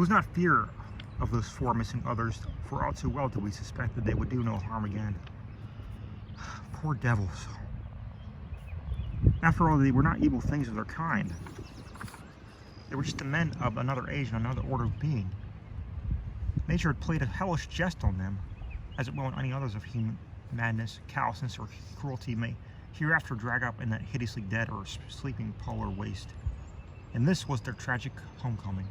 was not fear of those 4 missing others, for all too well did we suspect that they would do no harm again. Poor devils. After all, they were not evil things of their kind. They were just the men of another age and another order of being. Nature had played a hellish jest on them, as it will on any others of human madness, callousness, or cruelty may hereafter drag up in that hideously dead or sleeping polar waste. And this was their tragic homecoming.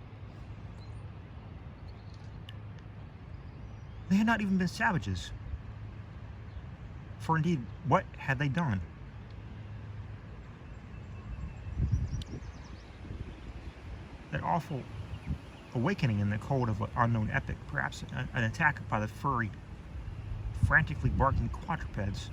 They had not even been savages. For indeed, what had they done? That awful awakening in the cold of an unknown epoch, perhaps an attack by the furry, frantically barking quadrupeds.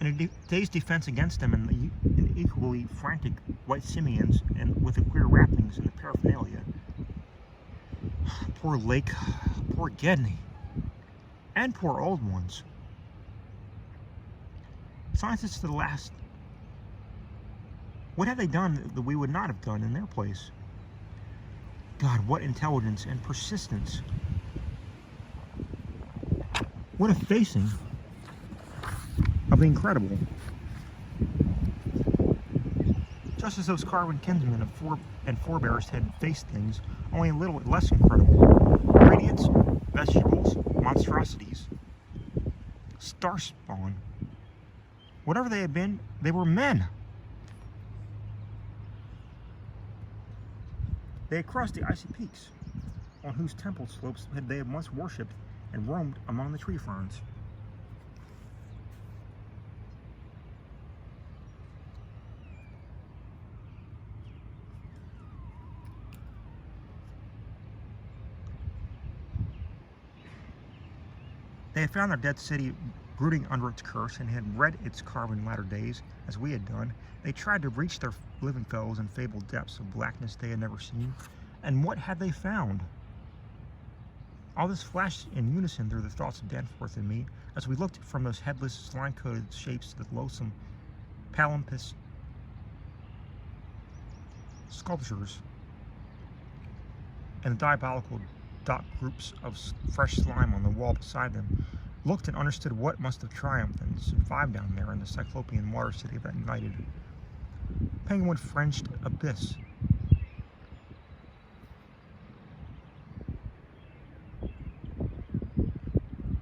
And a day's defense against them and the equally frantic white simians and with the queer wrappings and the paraphernalia. Poor Lake, poor Gedney, and poor old ones. Scientists to the last. What had they done that we would not have done in their place? God, what intelligence and persistence. What a facing of the incredible. Just as those carven kinsmen and forebears had faced things only a little less incredible. Radiants, vegetables, monstrosities, star spawn. Whatever they had been, they were men. They had crossed the icy peaks, on whose temple slopes they had once worshipped and roamed among the tree ferns. They had found their dead city brooding under its curse and had read its carven latter days, as we had done. They tried to reach their living fellows in fabled depths of blackness they had never seen. And what had they found? All this flashed in unison through the thoughts of Danforth and me as we looked from those headless, slime-coated shapes to the loathsome palimpsest sculptures and the diabolical dot groups of fresh slime on the wall beside them, looked and understood what must have triumphed and survived down there in the cyclopean water city of that united, penguin-fringed abyss.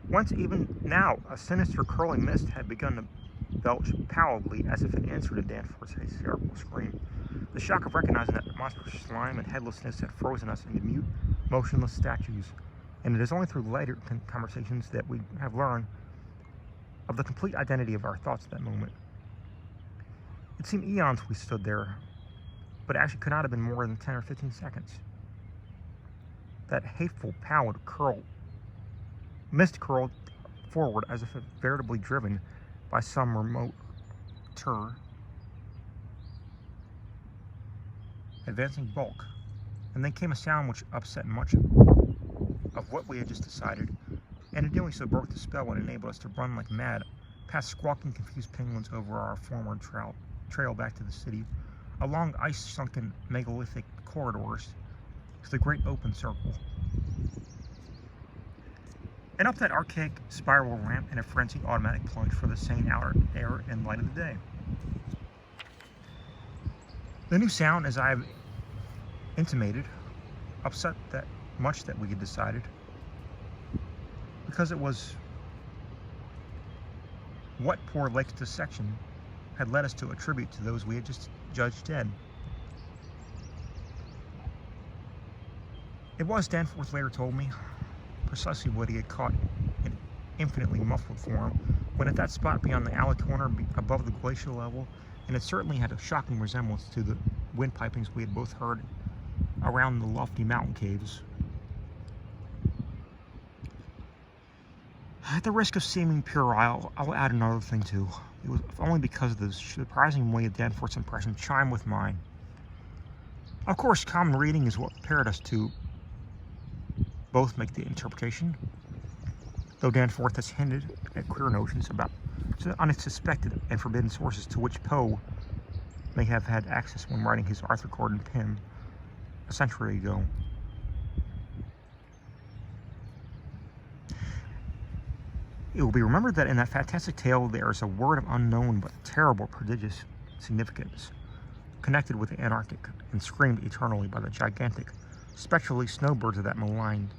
Once even now, a sinister curling mist had begun to belch pallidly as if in answer to Danforth's hysterical scream. The shock of recognizing that monstrous slime and headlessness had frozen us into mute, motionless statues, and it is only through later conversations that we have learned of the complete identity of our thoughts at that moment. It seemed eons we stood there, but actually could not have been more than 10 or 15 seconds. That hateful, pallid mist curled forward as if veritably driven by some remote terror. Advancing bulk, and then came a sound which upset much of what we had just decided, and in doing so broke the spell and enabled us to run like mad past squawking, confused penguins over our former trail back to the city, along ice-sunken megalithic corridors to the great open circle, and up that archaic spiral ramp in a frenzied automatic plunge for the sane outer air and light of the day. The new sound, as I have intimated, upset that much that we had decided, because it was what poor Lake's dissection had led us to attribute to those we had just judged dead. It was, Danforth later told me, precisely what he had caught in infinitely muffled form when at that spot beyond the alley corner above the glacial level, and it certainly had a shocking resemblance to the wind pipings we had both heard around the lofty mountain caves. At the risk of seeming puerile, I'll add another thing too. It was only because of the surprising way Danforth's impression chimed with mine. Of course, common reading is what prepared us to both make the interpretation, though Danforth has hinted at queer notions about unsuspected and forbidden sources to which Poe may have had access when writing his Arthur Gordon Pym a century ago. It will be remembered that in that fantastic tale there is a word of unknown but terrible, prodigious significance, connected with the Antarctic and screamed eternally by the gigantic, spectrally snowbirds of that maligned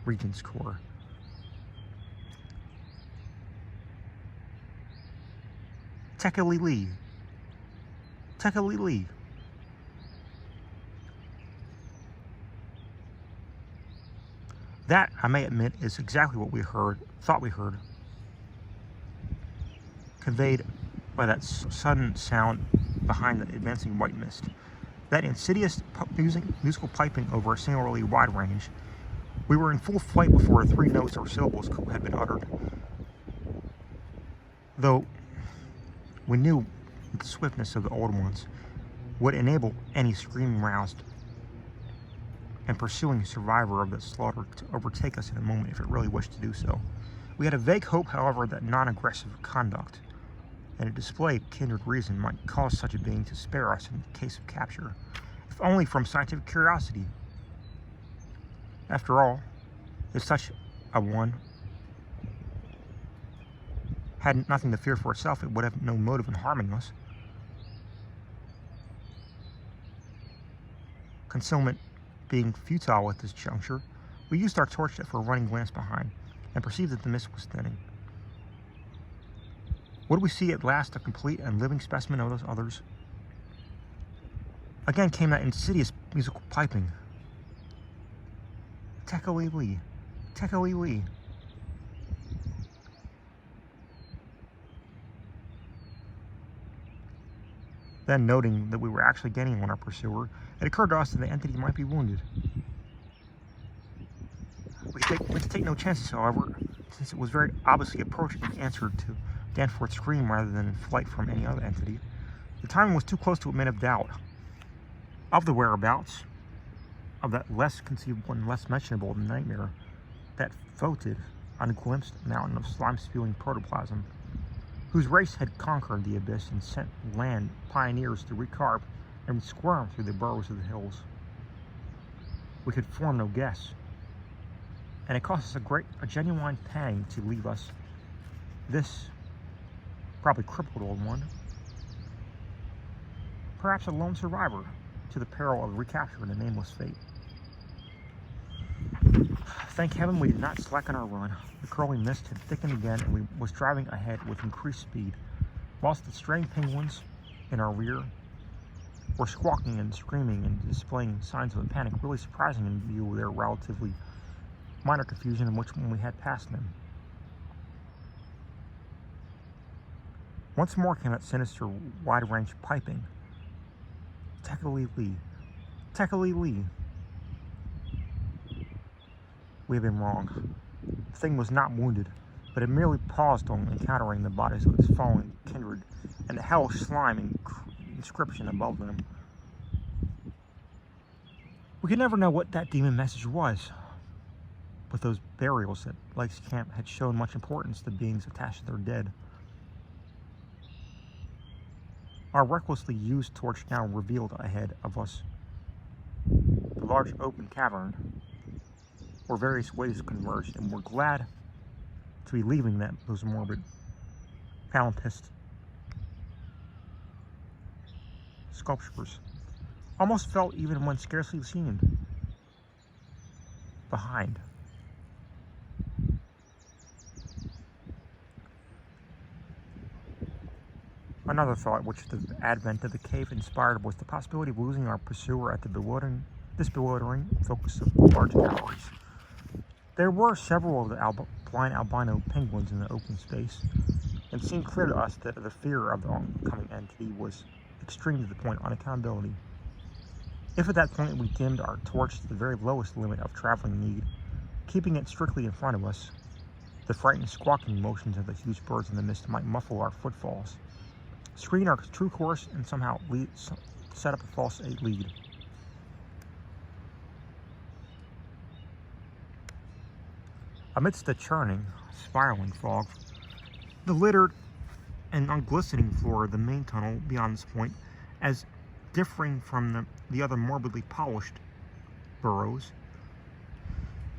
region's core. Tekeli-li. Tekeli-li. That, I may admit, is exactly what we thought we heard, conveyed by that sudden sound behind the advancing white mist. That insidious musical piping over a singularly wide range. We were in full flight before the 3 notes or syllables had been uttered. Though we knew the swiftness of the old ones would enable any screaming roused and pursuing survivor of the slaughter to overtake us in a moment if it really wished to do so. We had a vague hope, however, that non-aggressive conduct and a display of kindred reason might cause such a being to spare us in case of capture, if only from scientific curiosity. After all, if such a one had nothing to fear for itself, it would have no motive in harming us. Concealment being futile at this juncture, we used our torch for a running glance behind, and perceived that the mist was thinning. Would we see at last a complete and living specimen of those others? Again came that insidious musical piping. Tekeli-li, Tekeli-li. Then, noting that we were actually gaining on our pursuer, it occurred to us that the entity might be wounded. We could take no chances, however, since it was very obviously approaching in answer to Danforth's scream rather than in flight from any other entity. The timing was too close to admit of doubt. Of the whereabouts of that less conceivable and less mentionable nightmare, that floated on a glimpsed mountain of slime-spewing protoplasm, whose race had conquered the abyss and sent land pioneers to recarve and squirm through the burrows of the hills. We could form no guess, and it cost us a genuine pang to leave us this probably crippled old one, perhaps a lone survivor, to the peril of recapture and a nameless fate. Thank heaven we did not slacken our run. The curling mist had thickened again, and we was driving ahead with increased speed, whilst the straying penguins in our rear were squawking and screaming and displaying signs of a panic really surprising in view of their relatively minor confusion in which when we had passed them. Once more came that sinister, wide-range piping. Tekeli-li, Tekeli-li. We had been wrong. The thing was not wounded, but it merely paused on encountering the bodies of its fallen kindred and the hellish slime inscription above them. We could never know what that demon message was, but those burials at Lake's Camp had shown much importance to beings attached to their dead. Our recklessly used torch now revealed ahead of us the large open cavern where various ways converged, and we're glad to be leaving those morbid palimpsest sculptures. Almost felt even when scarcely seen behind. Another thought which the advent of the cave inspired was the possibility of losing our pursuer at this bewildering focus of large galleries. There were several of the blind albino penguins in the open space, and it seemed clear to us that the fear of the oncoming entity was extreme to the point of unaccountability. If at that point we dimmed our torch to the very lowest limit of traveling need, keeping it strictly in front of us, the frightened squawking motions of the huge birds in the mist might muffle our footfalls, screen our true course, and somehow set up a false lead. Amidst the churning, spiraling fog, the littered and unglistening floor of the main tunnel beyond this point, as differing from the other morbidly polished burrows,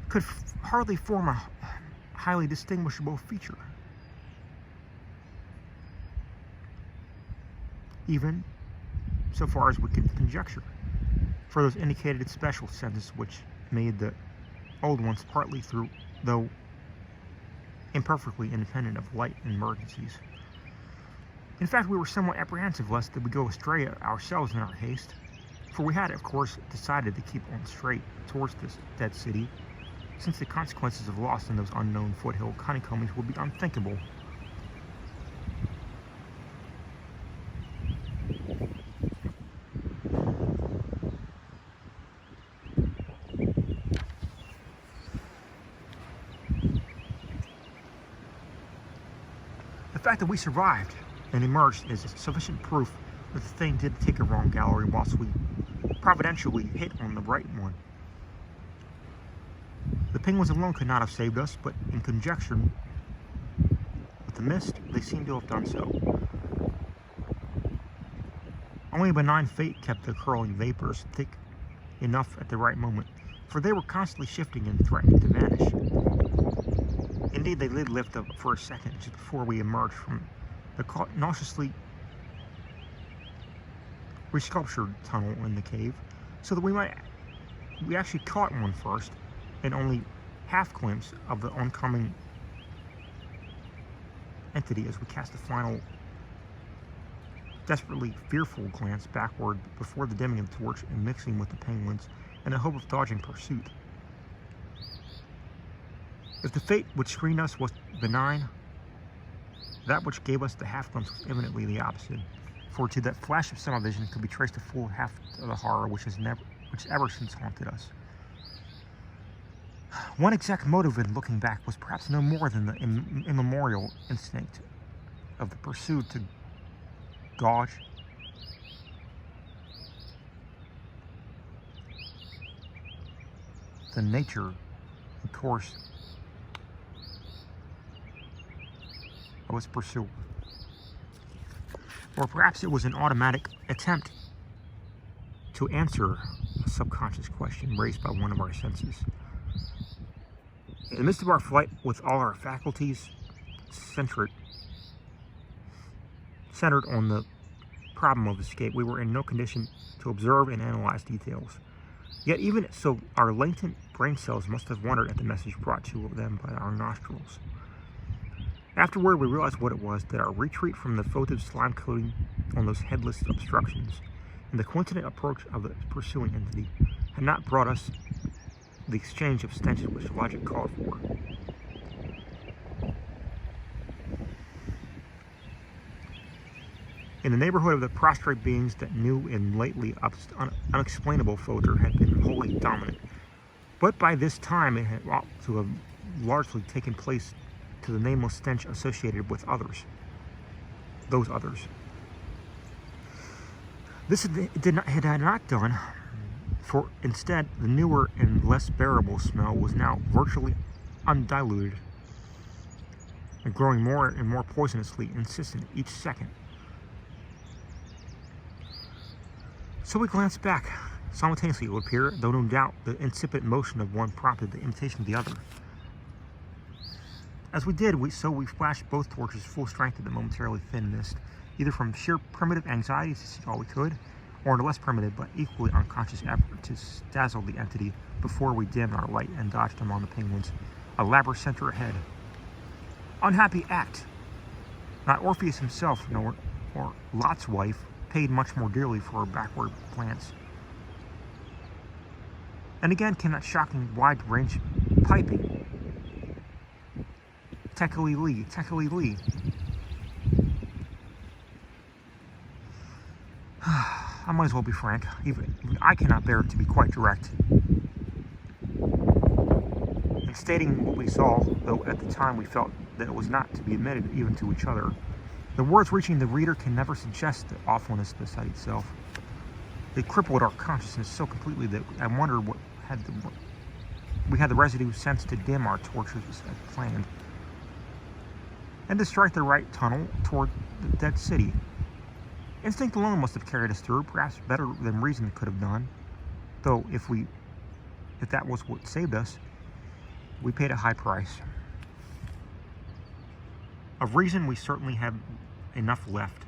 could hardly form a highly distinguishable feature. Even so far as we can conjecture, for those indicated special senses which made the old ones partly through, though imperfectly independent of light and emergencies. In fact, we were somewhat apprehensive lest that we go astray ourselves in our haste, for we had, of course, decided to keep on straight towards this dead city, since the consequences of loss in those unknown foothill honeycombings would be unthinkable. The fact that we survived and emerged is sufficient proof that the thing did take a wrong gallery whilst we providentially hit on the right one. The penguins alone could not have saved us, but in conjunction with the mist, they seemed to have done so. Only a benign fate kept the curling vapors thick enough at the right moment, for they were constantly shifting and threatening to vanish. Indeed, they did lift up for a second just before we emerged from the nauseously resculptured tunnel in the cave, so that we actually caught one first, and only half glimpse of the oncoming entity as we cast a final, desperately fearful glance backward before the dimming of the torch and mixing with the penguins in the hope of dodging pursuit. If the fate which screened us was benign, that which gave us the half glimpse was eminently the opposite, for to that flash of summer vision could be traced a full half of the horror which ever since haunted us. One exact motive in looking back was perhaps no more than the immemorial instinct of the pursued to gauge the nature and course of its pursuer. Or perhaps it was an automatic attempt to answer a subconscious question raised by one of our senses. In the midst of our flight, with all our faculties centered on the problem of escape, we were in no condition to observe and analyze details. Yet even so, our latent brain cells must have wondered at the message brought to them by our nostrils. Afterward, we realized what it was, that our retreat from the votive slime coating on those headless obstructions and the coincident approach of the pursuing entity had not brought us the exchange of stenches which logic called for. In the neighborhood of the prostrate beings that new and lately unexplainable odor had been wholly dominant, but by this time it had ought to have largely taken place to the nameless stench associated with others, those others. This it had not done, for instead the newer and less bearable smell was now virtually undiluted and growing more and more poisonously insistent each second. So we glanced back. Simultaneously, it would appear, though no doubt the incipient motion of one prompted the imitation of the other. As we did, we flashed both torches full strength at the momentarily thin mist, either from sheer primitive anxiety to see all we could, or in a less primitive but equally unconscious effort to dazzle the entity before we dimmed our light and dodged among the penguins, a labyrinth center ahead. Unhappy act! Not Orpheus himself, nor Lot's wife, paid much more dearly for her backward glance. And again came that shocking wide-range piping. Tekeli Lee, Tekeli Lee. I might as well be frank. Even I cannot bear to be quite direct. In stating what we saw, though at the time we felt that it was not to be admitted even to each other, the words reaching the reader can never suggest the awfulness of the sight itself. They crippled our consciousness so completely that I wondered what we had the residue sense to dim our torches as planned, and to strike the right tunnel toward the dead city. Instinct alone must have carried us through, perhaps better than reason could have done. Though if that was what saved us, we paid a high price. Of reason, we certainly have enough left